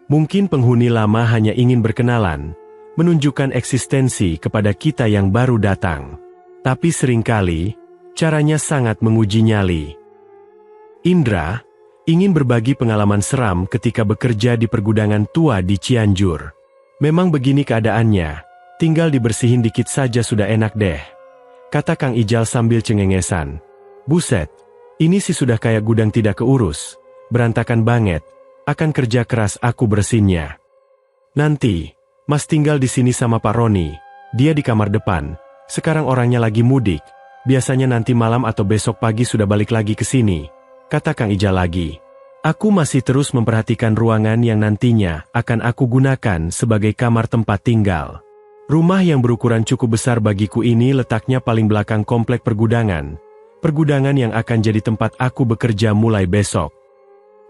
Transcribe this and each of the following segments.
Mungkin penghuni lama hanya ingin berkenalan, menunjukkan eksistensi kepada kita yang baru datang. Tapi seringkali, caranya sangat menguji nyali. Indra ingin berbagi pengalaman seram ketika bekerja di pergudangan tua di Cianjur. Memang begini keadaannya, tinggal dibersihin dikit saja sudah enak deh, kata Kang Ijal sambil cengengesan. Buset, ini sih sudah kayak gudang tidak keurus, berantakan banget, akan kerja keras aku bersihinnya. Nanti, Mas tinggal di sini sama Pak Roni, dia di kamar depan, sekarang orangnya lagi mudik, biasanya nanti malam atau besok pagi sudah balik lagi ke sini, kata Kang Ijal lagi. Aku masih terus memperhatikan ruangan yang nantinya akan aku gunakan sebagai kamar tempat tinggal. Rumah yang berukuran cukup besar bagiku ini letaknya paling belakang komplek pergudangan. Pergudangan yang akan jadi tempat aku bekerja mulai besok.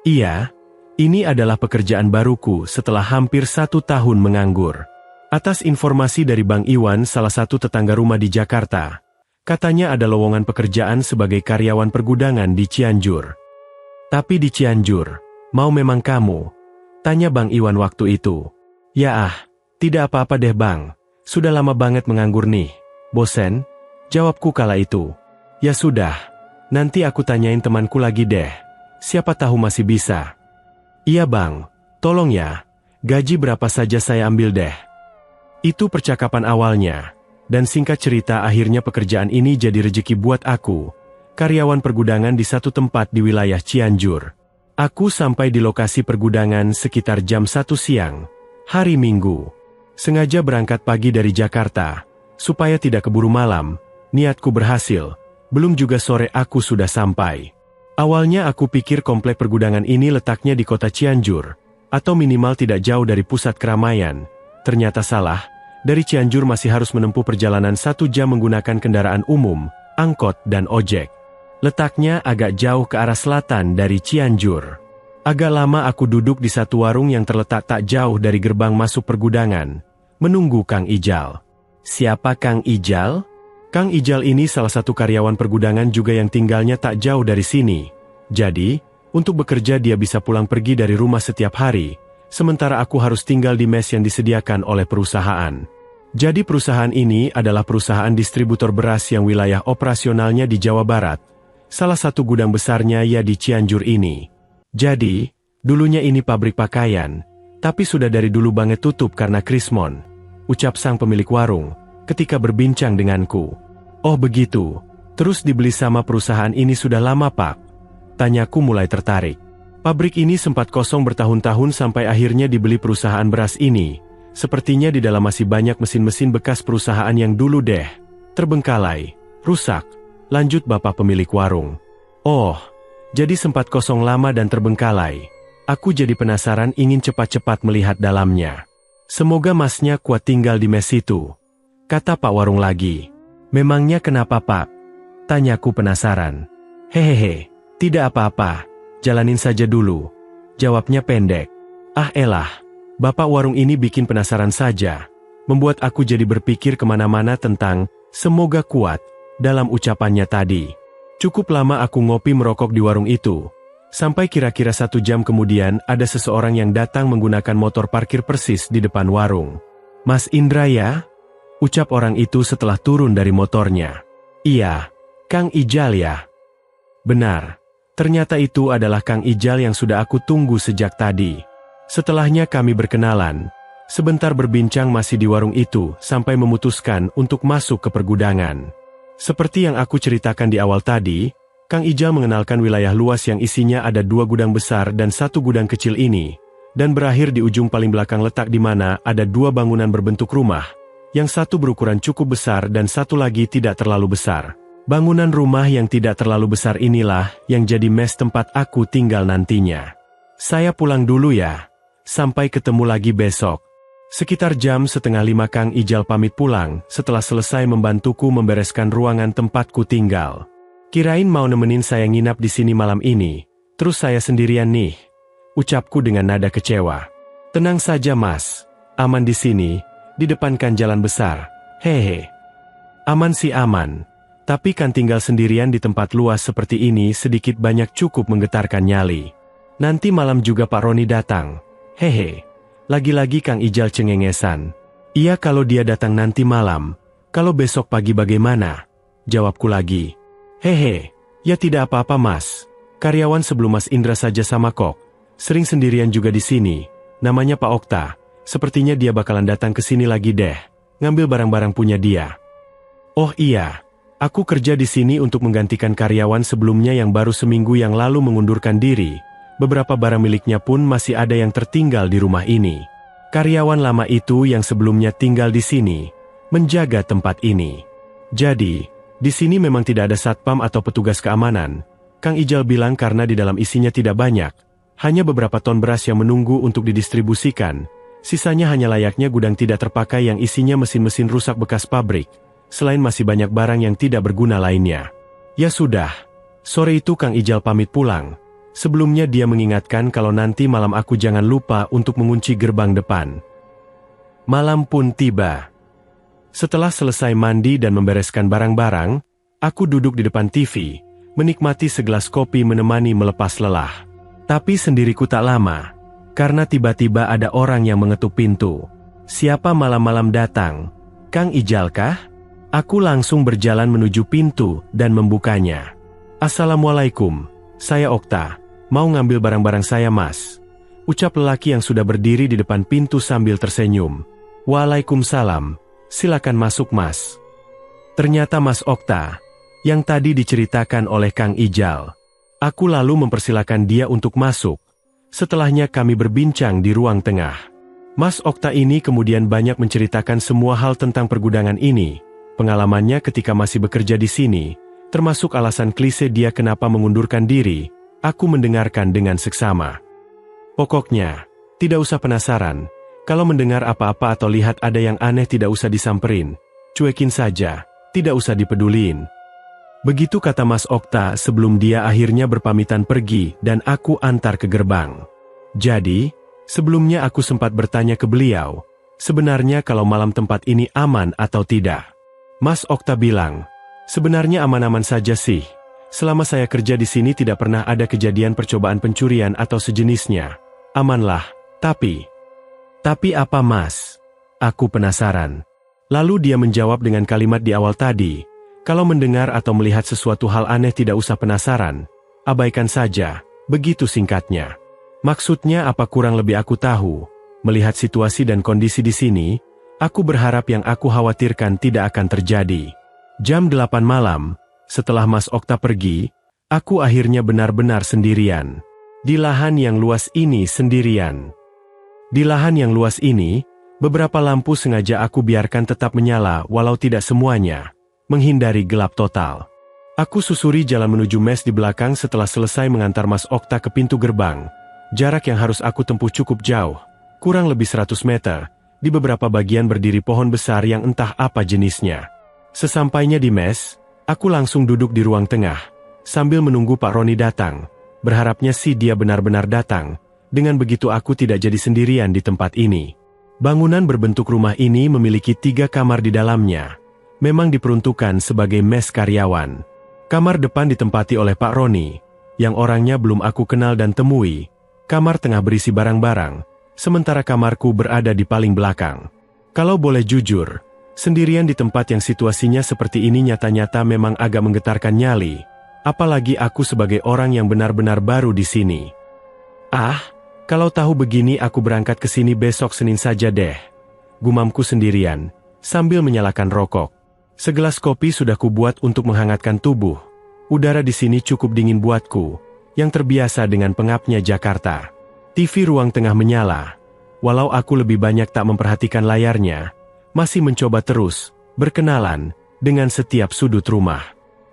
Iya, ini adalah pekerjaan baruku setelah hampir 1 tahun menganggur. Atas informasi dari Bang Iwan, salah satu tetangga rumah di Jakarta, katanya ada lowongan pekerjaan sebagai karyawan pergudangan di Cianjur. Tapi di Cianjur, mau memang kamu? Tanya Bang Iwan waktu itu. Ya tidak apa-apa deh Bang, sudah lama banget menganggur nih. Bosen? Jawabku kala itu. Ya sudah, nanti aku tanyain temanku lagi deh, siapa tahu masih bisa. Iya Bang, tolong ya, gaji berapa saja saya ambil deh. Itu percakapan awalnya, dan singkat cerita akhirnya pekerjaan ini jadi rezeki buat aku, karyawan pergudangan di satu tempat di wilayah Cianjur. Aku sampai di lokasi pergudangan sekitar jam 1 siang, hari Minggu. Sengaja berangkat pagi dari Jakarta, supaya tidak keburu malam, niatku berhasil, belum juga sore aku sudah sampai. Awalnya aku pikir komplek pergudangan ini letaknya di kota Cianjur, atau minimal tidak jauh dari pusat keramaian. Ternyata salah, dari Cianjur masih harus menempuh perjalanan 1 jam menggunakan kendaraan umum, angkot dan ojek. Letaknya agak jauh ke arah selatan dari Cianjur. Agak lama aku duduk di satu warung yang terletak tak jauh dari gerbang masuk pergudangan, menunggu Kang Ijal. Siapa Kang Ijal? Kang Ijal ini salah satu karyawan pergudangan juga yang tinggalnya tak jauh dari sini. Jadi, untuk bekerja dia bisa pulang pergi dari rumah setiap hari, sementara aku harus tinggal di mes yang disediakan oleh perusahaan. Jadi perusahaan ini adalah perusahaan distributor beras yang wilayah operasionalnya di Jawa Barat. Salah satu gudang besarnya ya di Cianjur ini. Jadi, dulunya ini pabrik pakaian, tapi sudah dari dulu banget tutup karena krismon, ucap sang pemilik warung, ketika berbincang denganku. Oh begitu, terus dibeli sama perusahaan ini sudah lama Pak? Tanyaku mulai tertarik. Pabrik ini sempat kosong bertahun-tahun sampai akhirnya dibeli perusahaan beras ini. Sepertinya di dalam masih banyak mesin-mesin bekas perusahaan yang dulu deh terbengkalai, rusak. Lanjut bapak pemilik warung. Oh, jadi sempat kosong lama dan terbengkalai. Aku jadi penasaran ingin cepat-cepat melihat dalamnya. Semoga masnya kuat tinggal di mes itu, kata Pak Warung lagi. Memangnya kenapa Pak? Tanyaku penasaran. Hehehe, tidak apa-apa, jalanin saja dulu, jawabnya pendek. Ah elah, bapak warung ini bikin penasaran saja, membuat aku jadi berpikir kemana-mana tentang semoga kuat dalam ucapannya tadi. Cukup lama aku ngopi merokok di warung itu, sampai kira-kira 1 jam kemudian ada seseorang yang datang menggunakan motor parkir persis di depan warung. Mas Indra ya? Ucap orang itu setelah turun dari motornya. Iya, Kang Ijal ya? Benar, ternyata itu adalah Kang Ijal yang sudah aku tunggu sejak tadi. Setelahnya kami berkenalan, sebentar berbincang masih di warung itu sampai memutuskan untuk masuk ke pergudangan. Seperti yang aku ceritakan di awal tadi, Kang Ijal mengenalkan wilayah luas yang isinya ada 2 gudang besar dan 1 gudang kecil ini, dan berakhir di ujung paling belakang letak di mana ada 2 bangunan berbentuk rumah, yang satu berukuran cukup besar dan satu lagi tidak terlalu besar. Bangunan rumah yang tidak terlalu besar inilah yang jadi mes tempat aku tinggal nantinya. Saya pulang dulu ya, sampai ketemu lagi besok. Sekitar jam 4:30 Kang Ijal pamit pulang setelah selesai membantuku membereskan ruangan tempatku tinggal. Kirain mau nemenin saya nginap di sini malam ini, terus saya sendirian nih, ucapku dengan nada kecewa. Tenang saja Mas, aman di sini, di depan kan jalan besar, hehe. Aman sih aman, tapi kan tinggal sendirian di tempat luas seperti ini sedikit banyak cukup menggetarkan nyali. Nanti malam juga Pak Roni datang, hehe. Lagi-lagi Kang Ijal cengengesan. Iya kalau dia datang nanti malam, kalau besok pagi bagaimana? Jawabku lagi. Hehe, ya tidak apa-apa Mas. Karyawan sebelum Mas Indra saja sama kok. Sering sendirian juga di sini. Namanya Pak Okta. Sepertinya dia bakalan datang ke sini lagi deh. Ngambil barang-barang punya dia. Oh iya, aku kerja di sini untuk menggantikan karyawan sebelumnya yang baru seminggu yang lalu mengundurkan diri. Beberapa barang miliknya pun masih ada yang tertinggal di rumah ini. Karyawan lama itu yang sebelumnya tinggal di sini, menjaga tempat ini. Jadi, di sini memang tidak ada satpam atau petugas keamanan. Kang Ijal bilang karena di dalam isinya tidak banyak, hanya beberapa ton beras yang menunggu untuk didistribusikan. Sisanya hanya layaknya gudang tidak terpakai yang isinya mesin-mesin rusak bekas pabrik, selain masih banyak barang yang tidak berguna lainnya. Ya sudah, sore itu Kang Ijal pamit pulang. Sebelumnya dia mengingatkan kalau nanti malam aku jangan lupa untuk mengunci gerbang depan. Malam pun tiba. Setelah selesai mandi dan membereskan barang-barang, aku duduk di depan TV, menikmati segelas kopi menemani melepas lelah. Tapi sendiriku tak lama, karena tiba-tiba ada orang yang mengetuk pintu. Siapa malam-malam datang? Kang Ijal kah? Aku langsung berjalan menuju pintu dan membukanya. Assalamualaikum, saya Okta. Mau ngambil barang-barang saya Mas? Ucap lelaki yang sudah berdiri di depan pintu sambil tersenyum. Waalaikumsalam, silakan masuk Mas. Ternyata Mas Okta, yang tadi diceritakan oleh Kang Ijal. Aku lalu mempersilakan dia untuk masuk. Setelahnya kami berbincang di ruang tengah. Mas Okta ini kemudian banyak menceritakan semua hal tentang pergudangan ini, pengalamannya ketika masih bekerja di sini, termasuk alasan klise dia kenapa mengundurkan diri. Aku mendengarkan dengan seksama. Pokoknya, tidak usah penasaran. Kalau mendengar apa-apa atau lihat ada yang aneh tidak usah disamperin. Cuekin saja, tidak usah dipedulin. Begitu kata Mas Okta sebelum dia akhirnya berpamitan pergi dan aku antar ke gerbang. Jadi, sebelumnya aku sempat bertanya ke beliau, sebenarnya kalau malam tempat ini aman atau tidak. Mas Okta bilang, sebenarnya aman-aman saja sih. Selama saya kerja di sini tidak pernah ada kejadian percobaan pencurian atau sejenisnya. Amanlah, tapi apa Mas? Aku penasaran. Lalu dia menjawab dengan kalimat di awal tadi, kalau mendengar atau melihat sesuatu hal aneh tidak usah penasaran, abaikan saja, begitu singkatnya. Maksudnya apa kurang lebih aku tahu, melihat situasi dan kondisi di sini, aku berharap yang aku khawatirkan tidak akan terjadi. Jam 8 malam, setelah Mas Okta pergi, aku akhirnya benar-benar sendirian. Di lahan yang luas ini sendirian. Di lahan yang luas ini, beberapa lampu sengaja aku biarkan tetap menyala walau tidak semuanya, menghindari gelap total. Aku susuri jalan menuju mes di belakang setelah selesai mengantar Mas Okta ke pintu gerbang. Jarak yang harus aku tempuh cukup jauh, kurang lebih 100 meter, di beberapa bagian berdiri pohon besar yang entah apa jenisnya. Sesampainya di mes, aku langsung duduk di ruang tengah, sambil menunggu Pak Roni datang. Berharapnya sih dia benar-benar datang. Dengan begitu aku tidak jadi sendirian di tempat ini. Bangunan berbentuk rumah ini memiliki 3 kamar di dalamnya. Memang diperuntukkan sebagai mes karyawan. Kamar depan ditempati oleh Pak Roni, yang orangnya belum aku kenal dan temui. Kamar tengah berisi barang-barang, sementara kamarku berada di paling belakang. Kalau boleh jujur, sendirian di tempat yang situasinya seperti ini nyata-nyata memang agak menggetarkan nyali, apalagi aku sebagai orang yang benar-benar baru di sini. Kalau tahu begini aku berangkat ke sini besok Senin saja deh. Gumamku sendirian, sambil menyalakan rokok. Segelas kopi sudah kubuat untuk menghangatkan tubuh. Udara di sini cukup dingin buatku, yang terbiasa dengan pengapnya Jakarta. TV ruang tengah menyala. Walau aku lebih banyak tak memperhatikan layarnya, masih mencoba terus berkenalan dengan setiap sudut rumah.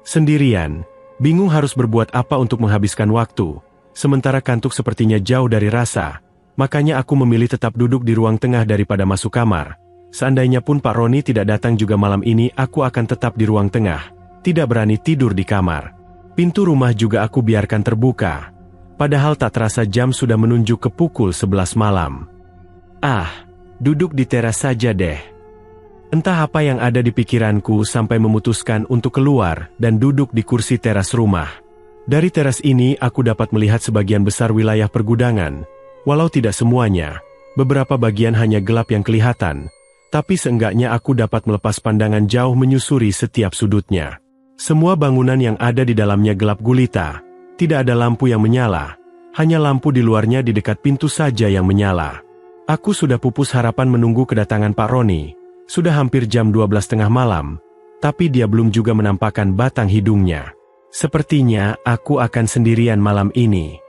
Sendirian, bingung harus berbuat apa untuk menghabiskan waktu, sementara kantuk sepertinya jauh dari rasa, makanya aku memilih tetap duduk di ruang tengah daripada masuk kamar. Seandainya pun Pak Roni tidak datang juga malam ini, aku akan tetap di ruang tengah, tidak berani tidur di kamar. Pintu rumah juga aku biarkan terbuka, padahal tak terasa jam sudah menunjuk ke pukul 11 malam. Duduk di teras saja deh. Entah apa yang ada di pikiranku sampai memutuskan untuk keluar dan duduk di kursi teras rumah. Dari teras ini aku dapat melihat sebagian besar wilayah pergudangan. Walau tidak semuanya, Beberapa bagian hanya gelap yang kelihatan, tapi seenggaknya aku dapat melepas pandangan jauh menyusuri setiap sudutnya. Semua bangunan yang ada di dalamnya gelap gulita, tidak ada lampu yang menyala, hanya lampu di luarnya di dekat pintu saja yang menyala. Aku sudah pupus harapan menunggu kedatangan Pak Roni. Sudah hampir jam 12 tengah malam, tapi dia belum juga menampakkan batang hidungnya. Sepertinya aku akan sendirian malam ini.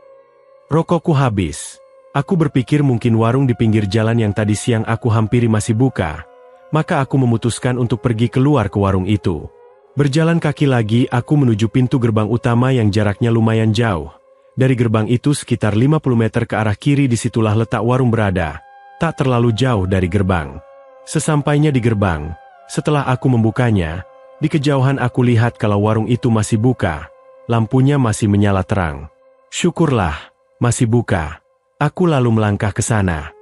Rokokku habis. Aku berpikir mungkin warung di pinggir jalan yang tadi siang aku hampiri masih buka. Maka aku memutuskan untuk pergi keluar ke warung itu. Berjalan kaki lagi aku menuju pintu gerbang utama yang jaraknya lumayan jauh. Dari gerbang itu sekitar 50 meter ke arah kiri, disitulah letak warung berada. Tak terlalu jauh dari gerbang. Sesampainya di gerbang, setelah aku membukanya, di kejauhan aku lihat kalau warung itu masih buka. Lampunya masih menyala terang. Syukurlah, masih buka. Aku lalu melangkah ke sana.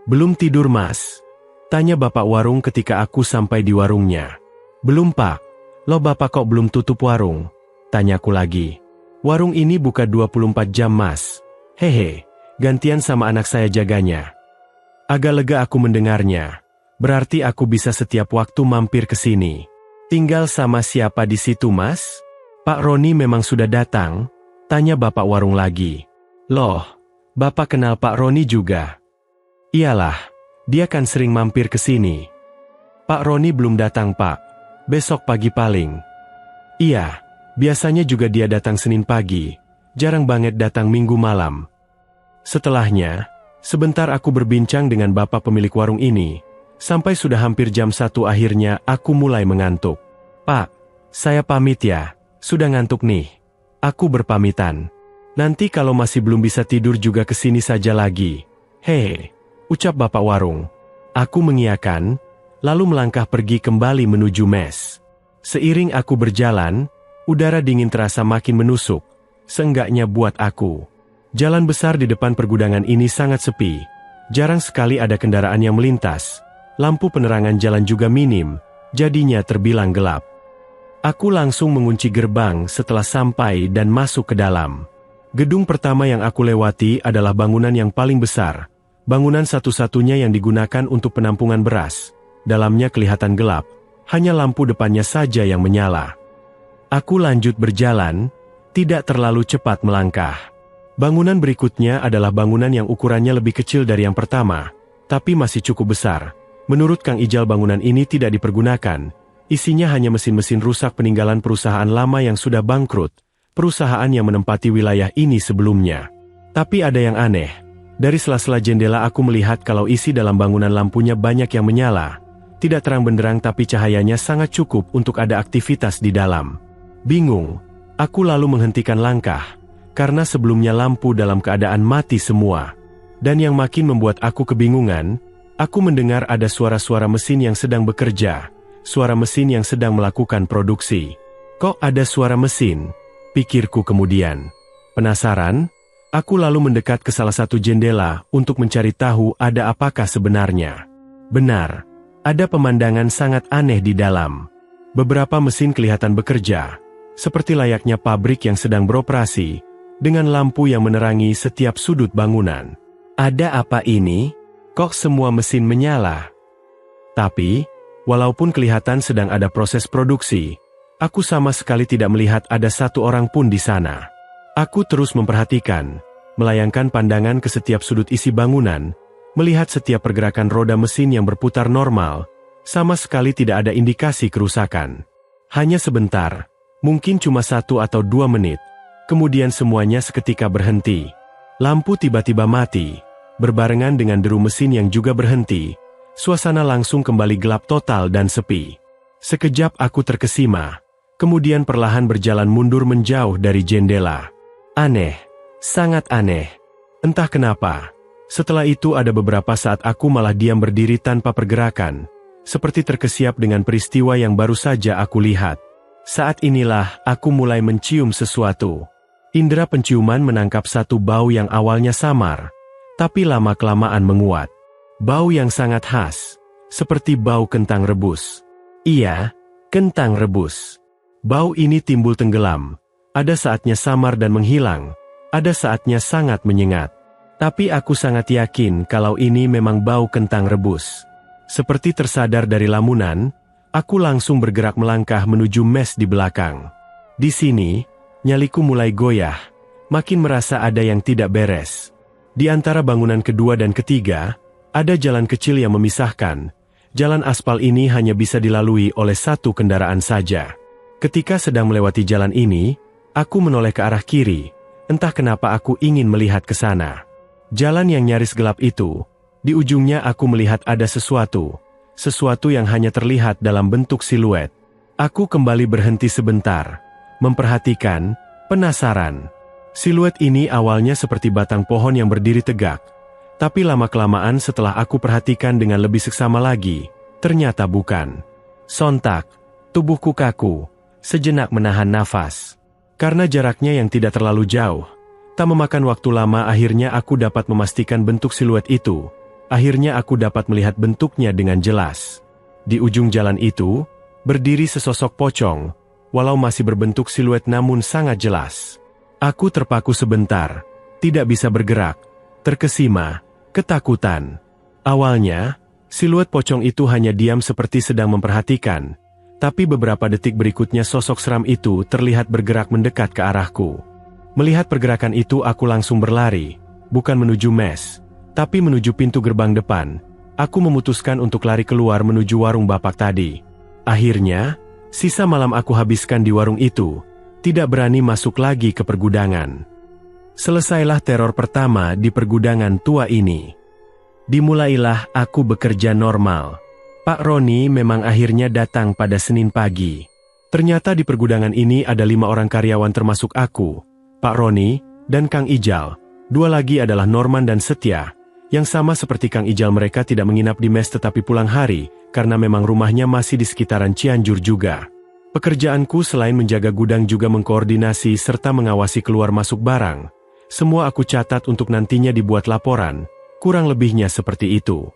"Belum tidur, Mas?" tanya bapak warung ketika aku sampai di warungnya. "Belum, Pak." "Loh, Bapak kok belum tutup warung?" tanyaku lagi. "Warung ini buka 24 jam, Mas." "Hehe, gantian sama anak saya jaganya." Agak lega aku mendengarnya. Berarti aku bisa setiap waktu mampir ke sini. "Tinggal sama siapa di situ, Mas?" "Pak Roni memang sudah datang?" tanya bapak warung lagi. "Loh, Bapak kenal Pak Roni juga?" "Iyalah, dia kan sering mampir ke sini." "Pak Roni belum datang, Pak. Besok pagi paling." "Iya, biasanya juga dia datang Senin pagi. Jarang banget datang Minggu malam." Setelahnya, sebentar aku berbincang dengan bapak pemilik warung ini. Sampai sudah hampir jam 1 akhirnya aku mulai mengantuk. "Pak, saya pamit ya, sudah ngantuk nih." Aku berpamitan. "Nanti kalau masih belum bisa tidur juga kesini saja lagi." "Hei," ucap bapak warung. Aku mengiyakan, lalu melangkah pergi kembali menuju mes. Seiring aku berjalan, udara dingin terasa makin menusuk, seenggaknya buat aku. Jalan besar di depan pergudangan ini sangat sepi, jarang sekali ada kendaraan yang melintas. Lampu penerangan jalan juga minim, jadinya terbilang gelap. Aku langsung mengunci gerbang setelah sampai dan masuk ke dalam. Gedung pertama yang aku lewati adalah bangunan yang paling besar. Bangunan satu-satunya yang digunakan untuk penampungan beras. Dalamnya kelihatan gelap, hanya lampu depannya saja yang menyala. Aku lanjut berjalan, tidak terlalu cepat melangkah. Bangunan berikutnya adalah bangunan yang ukurannya lebih kecil dari yang pertama, tapi masih cukup besar. Menurut Kang Ijal bangunan ini tidak dipergunakan. Isinya hanya mesin-mesin rusak peninggalan perusahaan lama yang sudah bangkrut, perusahaan yang menempati wilayah ini sebelumnya. Tapi ada yang aneh. Dari sela-sela jendela aku melihat kalau isi dalam bangunan lampunya banyak yang menyala. Tidak terang benderang tapi cahayanya sangat cukup untuk ada aktivitas di dalam. Bingung, aku lalu menghentikan langkah, karena sebelumnya lampu dalam keadaan mati semua. Dan yang makin membuat aku kebingungan, aku mendengar ada suara-suara mesin yang sedang bekerja, suara mesin yang sedang melakukan produksi. "Kok ada suara mesin?" pikirku kemudian. Penasaran, aku lalu mendekat ke salah satu jendela untuk mencari tahu ada apakah sebenarnya. Benar, ada pemandangan sangat aneh di dalam. Beberapa mesin kelihatan bekerja, seperti layaknya pabrik yang sedang beroperasi, dengan lampu yang menerangi setiap sudut bangunan. Ada apa ini? Kok semua mesin menyala? Tapi, walaupun kelihatan sedang ada proses produksi, aku sama sekali tidak melihat ada satu orang pun di sana. Aku terus memperhatikan, melayangkan pandangan ke setiap sudut isi bangunan, melihat setiap pergerakan roda mesin yang berputar normal, sama sekali tidak ada indikasi kerusakan. Hanya sebentar, mungkin cuma 1 atau 2 menit, kemudian semuanya seketika berhenti. Lampu tiba-tiba mati. Berbarengan dengan deru mesin yang juga berhenti, suasana langsung kembali gelap total dan sepi. Sekejap aku terkesima, kemudian perlahan berjalan mundur menjauh dari jendela. Aneh, sangat aneh. Entah kenapa, setelah itu ada beberapa saat aku malah diam berdiri tanpa pergerakan, seperti terkesiap dengan peristiwa yang baru saja aku lihat. Saat inilah aku mulai mencium sesuatu. Indera penciuman menangkap satu bau yang awalnya samar, tapi lama-kelamaan menguat. Bau yang sangat khas, seperti bau kentang rebus. Iya, kentang rebus. Bau ini timbul tenggelam, ada saatnya samar dan menghilang, ada saatnya sangat menyengat. Tapi aku sangat yakin kalau ini memang bau kentang rebus. Seperti tersadar dari lamunan, aku langsung bergerak melangkah menuju mes di belakang. Di sini, nyaliku mulai goyah, makin merasa ada yang tidak beres. Di antara bangunan kedua dan ketiga, ada jalan kecil yang memisahkan. Jalan aspal ini hanya bisa dilalui oleh satu kendaraan saja. Ketika sedang melewati jalan ini, aku menoleh ke arah kiri. Entah kenapa aku ingin melihat ke sana. Jalan yang nyaris gelap itu, di ujungnya aku melihat ada sesuatu yang hanya terlihat dalam bentuk siluet. Aku kembali berhenti sebentar, memperhatikan, penasaran. Siluet ini awalnya seperti batang pohon yang berdiri tegak. Tapi lama-kelamaan setelah aku perhatikan dengan lebih seksama lagi, ternyata bukan. Sontak, tubuhku kaku, sejenak menahan nafas. Karena jaraknya yang tidak terlalu jauh, tak memakan waktu lama akhirnya aku dapat memastikan bentuk siluet itu. Akhirnya aku dapat melihat bentuknya dengan jelas. Di ujung jalan itu, berdiri sesosok pocong, walau masih berbentuk siluet namun sangat jelas. Aku terpaku sebentar, tidak bisa bergerak, terkesima, ketakutan. Awalnya, siluet pocong itu hanya diam seperti sedang memperhatikan, tapi beberapa detik berikutnya sosok seram itu terlihat bergerak mendekat ke arahku. Melihat pergerakan itu aku langsung berlari, bukan menuju mes, tapi menuju pintu gerbang depan. Aku memutuskan untuk lari keluar menuju warung bapak tadi. Akhirnya, sisa malam aku habiskan di warung itu, tidak berani masuk lagi ke pergudangan. Selesailah teror pertama di pergudangan tua ini. Dimulailah aku bekerja normal. Pak Roni memang akhirnya datang pada Senin pagi. Ternyata di pergudangan ini ada 5 orang karyawan termasuk aku, Pak Roni, dan Kang Ijal. 2 lagi adalah Norman dan Setia. Yang sama seperti Kang Ijal, mereka tidak menginap di mes tetapi pulang hari, karena memang rumahnya masih di sekitaran Cianjur juga. Pekerjaanku selain menjaga gudang juga mengkoordinasi serta mengawasi keluar masuk barang. Semua aku catat untuk nantinya dibuat laporan, kurang lebihnya seperti itu.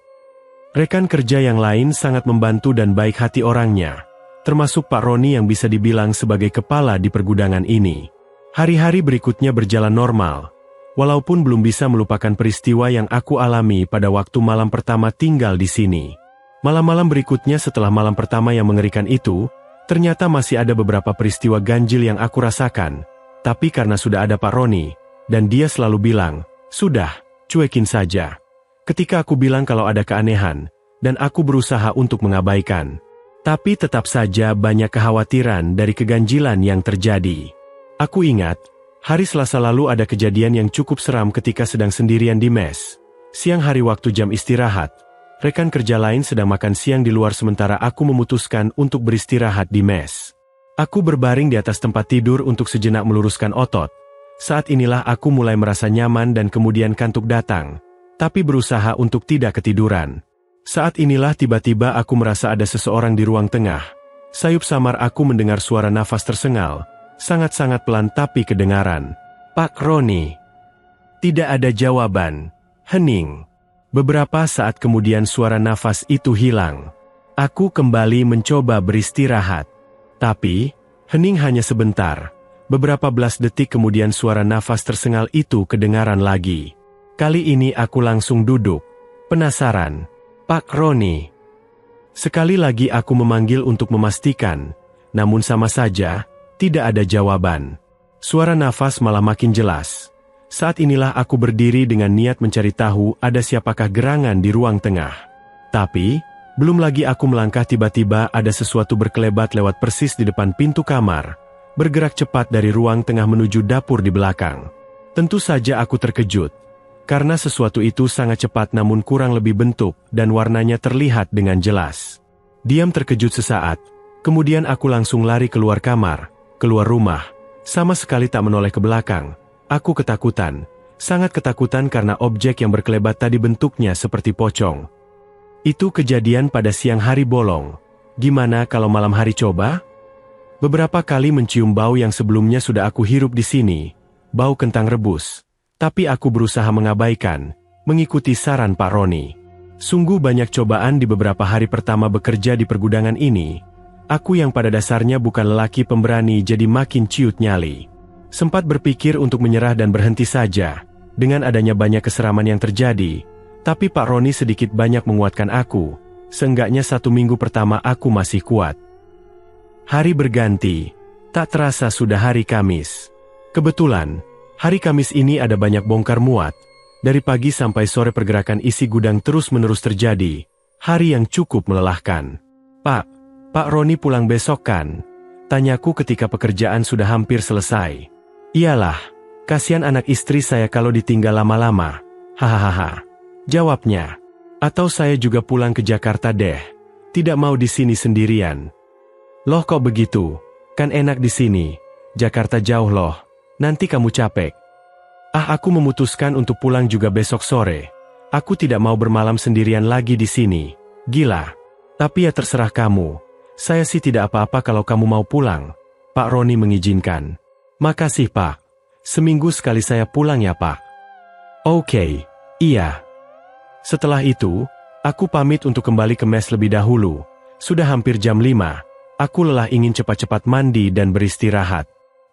Rekan kerja yang lain sangat membantu dan baik hati orangnya, termasuk Pak Roni yang bisa dibilang sebagai kepala di pergudangan ini. Hari-hari berikutnya berjalan normal, walaupun belum bisa melupakan peristiwa yang aku alami pada waktu malam pertama tinggal di sini. Malam-malam berikutnya setelah malam pertama yang mengerikan itu, ternyata masih ada beberapa peristiwa ganjil yang aku rasakan, tapi karena sudah ada Pak Roni, dan dia selalu bilang, "Sudah, cuekin saja." Ketika aku bilang kalau ada keanehan, dan aku berusaha untuk mengabaikan. Tapi tetap saja banyak kekhawatiran dari keganjilan yang terjadi. Aku ingat, hari Selasa lalu ada kejadian yang cukup seram ketika sedang sendirian di mes. Siang hari waktu jam istirahat, rekan kerja lain sedang makan siang di luar sementara aku memutuskan untuk beristirahat di mes. Aku berbaring di atas tempat tidur untuk sejenak meluruskan otot. Saat inilah aku mulai merasa nyaman dan kemudian kantuk datang, tapi berusaha untuk tidak ketiduran. Saat inilah tiba-tiba aku merasa ada seseorang di ruang tengah. Sayup samar aku mendengar suara nafas tersengal, sangat-sangat pelan tapi kedengaran. "Pak Roni." Tidak ada jawaban. Hening. Beberapa saat kemudian suara nafas itu hilang. Aku kembali mencoba beristirahat. Tapi, hening hanya sebentar. Beberapa belas detik kemudian suara nafas tersengal itu kedengaran lagi. Kali ini aku langsung duduk. Penasaran. "Pak Roni." Sekali lagi aku memanggil untuk memastikan, namun sama saja, tidak ada jawaban. Suara nafas malah makin jelas. Saat inilah aku berdiri dengan niat mencari tahu ada siapakah gerangan di ruang tengah. Tapi, belum lagi aku melangkah tiba-tiba ada sesuatu berkelebat lewat persis di depan pintu kamar, bergerak cepat dari ruang tengah menuju dapur di belakang. Tentu saja aku terkejut, karena sesuatu itu sangat cepat namun kurang lebih bentuk dan warnanya terlihat dengan jelas. Diam terkejut sesaat, kemudian aku langsung lari keluar kamar, keluar rumah, sama sekali tak menoleh ke belakang. Aku ketakutan, sangat ketakutan karena objek yang berkelebat tadi bentuknya seperti pocong. Itu kejadian pada siang hari bolong. Gimana kalau malam hari coba? Beberapa kali mencium bau yang sebelumnya sudah aku hirup di sini, bau kentang rebus. Tapi aku berusaha mengabaikan, mengikuti saran Pak Roni. Sungguh banyak cobaan di beberapa hari pertama bekerja di pergudangan ini. Aku yang pada dasarnya bukan lelaki pemberani jadi makin ciut nyali. Sempat berpikir untuk menyerah dan berhenti saja. Dengan adanya banyak keseraman yang terjadi, tapi Pak Roni sedikit banyak menguatkan aku. Seenggaknya 1 minggu pertama aku masih kuat. Hari berganti, tak terasa sudah hari Kamis. Kebetulan, hari Kamis ini ada banyak bongkar muat. Dari pagi sampai sore pergerakan isi gudang terus-menerus terjadi. Hari yang cukup melelahkan. Pak Roni pulang besok kan? Tanyaku ketika pekerjaan sudah hampir selesai. Iyalah, kasihan anak istri saya kalau ditinggal lama-lama. Hahaha. Jawabnya. Atau saya juga pulang ke Jakarta deh. Tidak mau di sini sendirian. Loh kok begitu? Kan enak di sini. Jakarta jauh loh. Nanti kamu capek. Aku memutuskan untuk pulang juga besok sore. Aku tidak mau bermalam sendirian lagi di sini. Gila. Tapi ya terserah kamu. Saya sih tidak apa-apa kalau kamu mau pulang. Pak Roni mengizinkan. Makasih Pak. Seminggu sekali saya pulang ya Pak. Oke, iya. Setelah itu, aku pamit untuk kembali ke mes lebih dahulu. Sudah hampir jam 5. Aku lelah ingin cepat-cepat mandi dan beristirahat.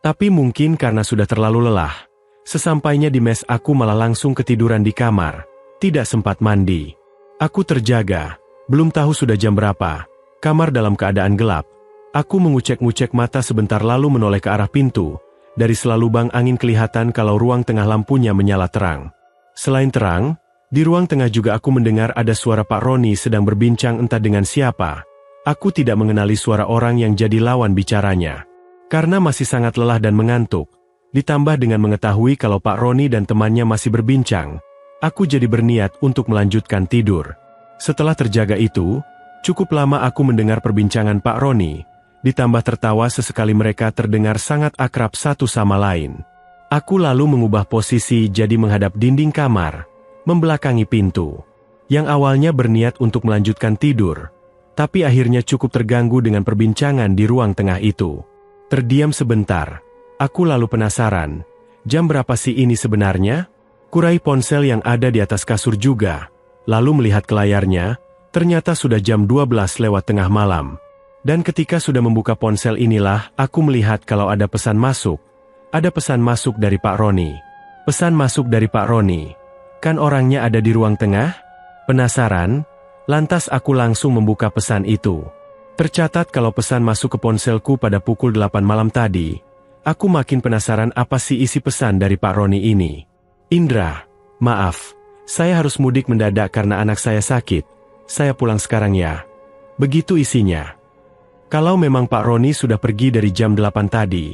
Tapi mungkin karena sudah terlalu lelah. Sesampainya di mes aku malah langsung ketiduran di kamar. Tidak sempat mandi. Aku terjaga, belum tahu sudah jam berapa. Kamar dalam keadaan gelap. Aku mengucek-ngucek mata sebentar lalu menoleh ke arah pintu. Dari sela lubang angin kelihatan kalau ruang tengah lampunya menyala terang. Selain terang, di ruang tengah juga aku mendengar ada suara Pak Roni sedang berbincang entah dengan siapa. Aku tidak mengenali suara orang yang jadi lawan bicaranya. Karena masih sangat lelah dan mengantuk, ditambah dengan mengetahui kalau Pak Roni dan temannya masih berbincang, aku jadi berniat untuk melanjutkan tidur. Setelah terjaga itu, cukup lama aku mendengar perbincangan Pak Roni, ditambah tertawa sesekali mereka terdengar sangat akrab satu sama lain. Aku lalu mengubah posisi jadi menghadap dinding kamar, membelakangi pintu. Yang awalnya berniat untuk melanjutkan tidur, tapi akhirnya cukup terganggu dengan perbincangan di ruang tengah itu. Terdiam sebentar, aku lalu penasaran, jam berapa sih ini sebenarnya? Kurai ponsel yang ada di atas kasur juga, lalu melihat ke layarnya, ternyata sudah jam 12 lewat tengah malam. Dan ketika sudah membuka ponsel inilah, aku melihat kalau ada pesan masuk. Ada pesan masuk dari Pak Roni. Pesan masuk dari Pak Roni. Kan orangnya ada di ruang tengah? Penasaran? Lantas aku langsung membuka pesan itu. Tercatat kalau pesan masuk ke ponselku pada pukul 8 malam tadi. Aku makin penasaran apa sih isi pesan dari Pak Roni ini. Indra, maaf, saya harus mudik mendadak karena anak saya sakit. Saya pulang sekarang ya. Begitu isinya. Kalau memang Pak Roni sudah pergi dari jam 8 tadi,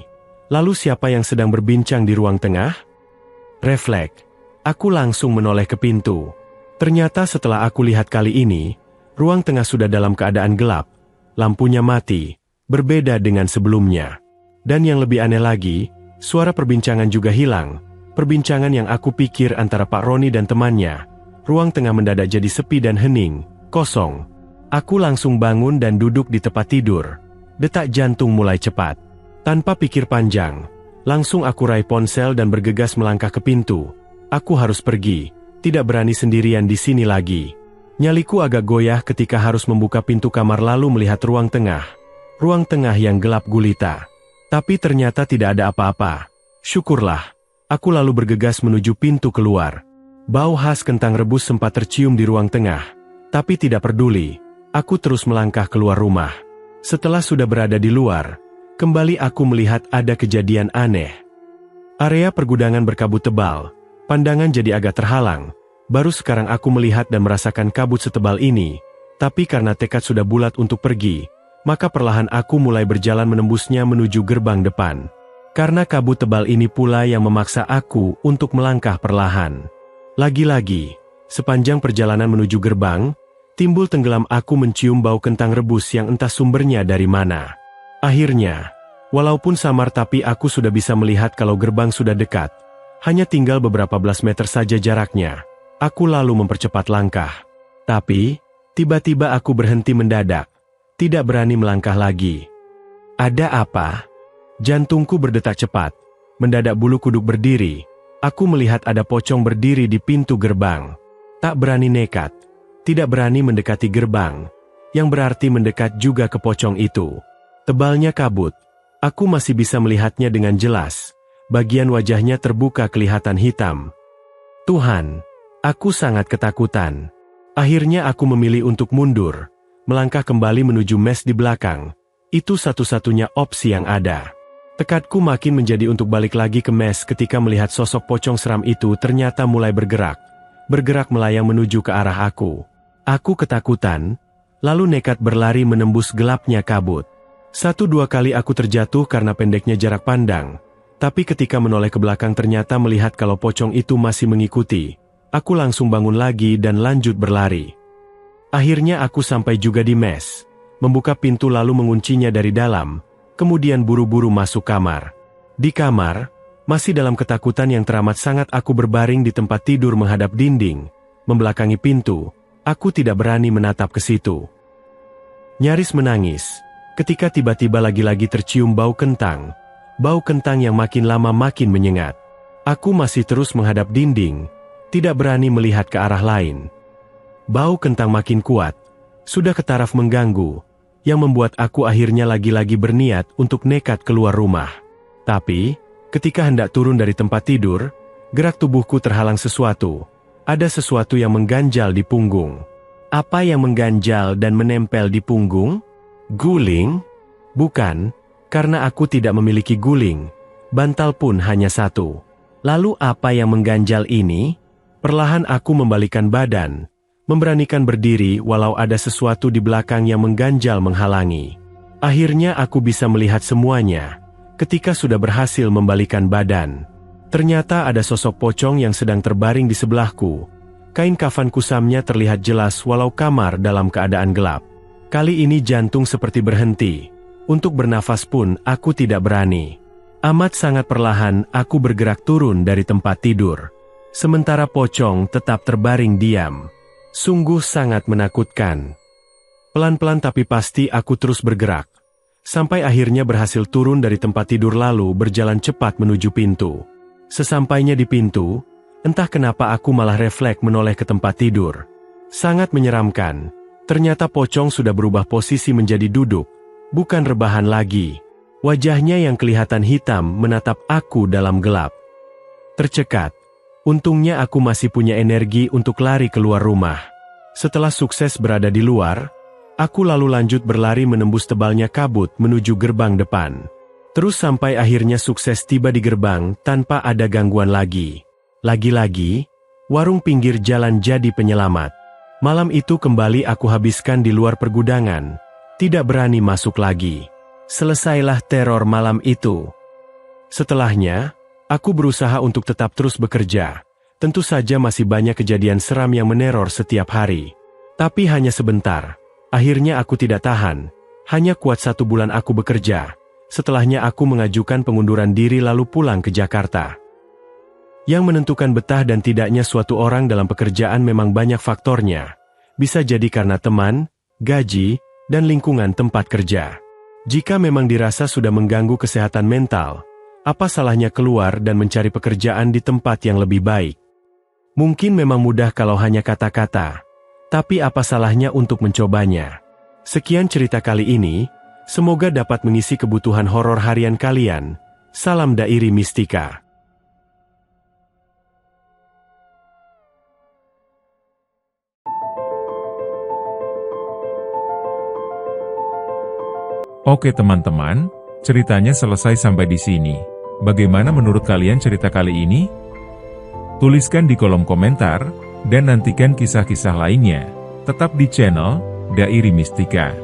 lalu siapa yang sedang berbincang di ruang tengah? Refleks. Aku langsung menoleh ke pintu. Ternyata setelah aku lihat kali ini, ruang tengah sudah dalam keadaan gelap. Lampunya mati, berbeda dengan sebelumnya. Dan yang lebih aneh lagi, suara perbincangan juga hilang. Perbincangan yang aku pikir antara Pak Roni dan temannya. Ruang tengah mendadak jadi sepi dan hening, kosong. Aku langsung bangun dan duduk di tempat tidur. Detak jantung mulai cepat. Tanpa pikir panjang, langsung aku raih ponsel dan bergegas melangkah ke pintu. Aku harus pergi, tidak berani sendirian di sini lagi. Nyaliku agak goyah ketika harus membuka pintu kamar lalu melihat ruang tengah. Ruang tengah yang gelap gulita. Tapi ternyata tidak ada apa-apa. Syukurlah. Aku lalu bergegas menuju pintu keluar. Bau khas kentang rebus sempat tercium di ruang tengah. Tapi tidak peduli. Aku terus melangkah keluar rumah. Setelah sudah berada di luar, kembali aku melihat ada kejadian aneh. Area pergudangan berkabut tebal. Pandangan jadi agak terhalang. Baru sekarang aku melihat dan merasakan kabut setebal ini. Tapi karena tekad sudah bulat untuk pergi, maka perlahan aku mulai berjalan menembusnya menuju gerbang depan. Karena kabut tebal ini pula yang memaksa aku untuk melangkah perlahan. Lagi-lagi, sepanjang perjalanan menuju gerbang, timbul tenggelam aku mencium bau kentang rebus yang entah sumbernya dari mana. Akhirnya, walaupun samar tapi aku sudah bisa melihat kalau gerbang sudah dekat. Hanya tinggal beberapa belas meter saja jaraknya. Aku lalu mempercepat langkah. Tapi, tiba-tiba aku berhenti mendadak. Tidak berani melangkah lagi. Ada apa? Jantungku berdetak cepat. Mendadak bulu kuduk berdiri. Aku melihat ada pocong berdiri di pintu gerbang. Tak berani nekat. Tidak berani mendekati gerbang. Yang berarti mendekat juga ke pocong itu. Tebalnya kabut. Aku masih bisa melihatnya dengan jelas. Bagian wajahnya terbuka kelihatan hitam. Tuhan, aku sangat ketakutan. Akhirnya aku memilih untuk mundur, melangkah kembali menuju mes di belakang. Itu satu-satunya opsi yang ada. Tekadku makin menjadi untuk balik lagi ke mes ketika melihat sosok pocong seram itu ternyata mulai bergerak melayang menuju ke arah aku. Aku ketakutan, lalu nekat berlari menembus gelapnya kabut. 1-2 kali aku terjatuh karena pendeknya jarak pandang. Tapi ketika menoleh ke belakang ternyata melihat kalau pocong itu masih mengikuti. Aku langsung bangun lagi dan lanjut berlari. Akhirnya aku sampai juga di mes. Membuka pintu lalu menguncinya dari dalam. Kemudian buru-buru masuk kamar. Di kamar, masih dalam ketakutan yang teramat sangat aku berbaring di tempat tidur menghadap dinding. Membelakangi pintu, aku tidak berani menatap ke situ. Nyaris menangis, ketika tiba-tiba lagi-lagi tercium bau kentang. Bau kentang yang makin lama makin menyengat. Aku masih terus menghadap dinding, tidak berani melihat ke arah lain. Bau kentang makin kuat, sudah ke taraf mengganggu, yang membuat aku akhirnya lagi-lagi berniat untuk nekat keluar rumah. Tapi, ketika hendak turun dari tempat tidur, gerak tubuhku terhalang sesuatu. Ada sesuatu yang mengganjal di punggung. Apa yang mengganjal dan menempel di punggung? Guling? Bukan. Karena aku tidak memiliki guling, bantal pun hanya satu. Lalu apa yang mengganjal ini? Perlahan aku membalikkan badan, memberanikan berdiri walau ada sesuatu di belakang yang mengganjal menghalangi. Akhirnya aku bisa melihat semuanya, ketika sudah berhasil membalikkan badan. Ternyata ada sosok pocong yang sedang terbaring di sebelahku. Kain kafan kusamnya terlihat jelas walau kamar dalam keadaan gelap. Kali ini jantung seperti berhenti. Untuk bernafas pun aku tidak berani. Amat sangat perlahan aku bergerak turun dari tempat tidur. Sementara pocong tetap terbaring diam. Sungguh sangat menakutkan. Pelan-pelan tapi pasti aku terus bergerak. Sampai akhirnya berhasil turun dari tempat tidur lalu berjalan cepat menuju pintu. Sesampainya di pintu, entah kenapa aku malah refleks menoleh ke tempat tidur. Sangat menyeramkan. Ternyata pocong sudah berubah posisi menjadi duduk. Bukan rebahan lagi. Wajahnya yang kelihatan hitam menatap aku dalam gelap. Tercekat. Untungnya aku masih punya energi untuk lari keluar rumah. Setelah sukses berada di luar, aku lalu lanjut berlari menembus tebalnya kabut menuju gerbang depan. Terus sampai akhirnya sukses tiba di gerbang tanpa ada gangguan lagi. Lagi-lagi, warung pinggir jalan jadi penyelamat. Malam itu kembali aku habiskan di luar pergudangan. Tidak berani masuk lagi. Selesailah teror malam itu. Setelahnya, aku berusaha untuk tetap terus bekerja. Tentu saja masih banyak kejadian seram yang meneror setiap hari. Tapi hanya sebentar. Akhirnya aku tidak tahan. Hanya kuat 1 bulan aku bekerja. Setelahnya aku mengajukan pengunduran diri lalu pulang ke Jakarta. Yang menentukan betah dan tidaknya suatu orang dalam pekerjaan memang banyak faktornya. Bisa jadi karena teman, gaji, dan lingkungan tempat kerja. Jika memang dirasa sudah mengganggu kesehatan mental, apa salahnya keluar dan mencari pekerjaan di tempat yang lebih baik? Mungkin memang mudah kalau hanya kata-kata, tapi apa salahnya untuk mencobanya? Sekian cerita kali ini, semoga dapat mengisi kebutuhan horor harian kalian. Salam Dairi Mistika. Oke teman-teman, ceritanya selesai sampai di sini. Bagaimana menurut kalian cerita kali ini? Tuliskan di kolom komentar, dan nantikan kisah-kisah lainnya. Tetap di channel Dairi Mistika.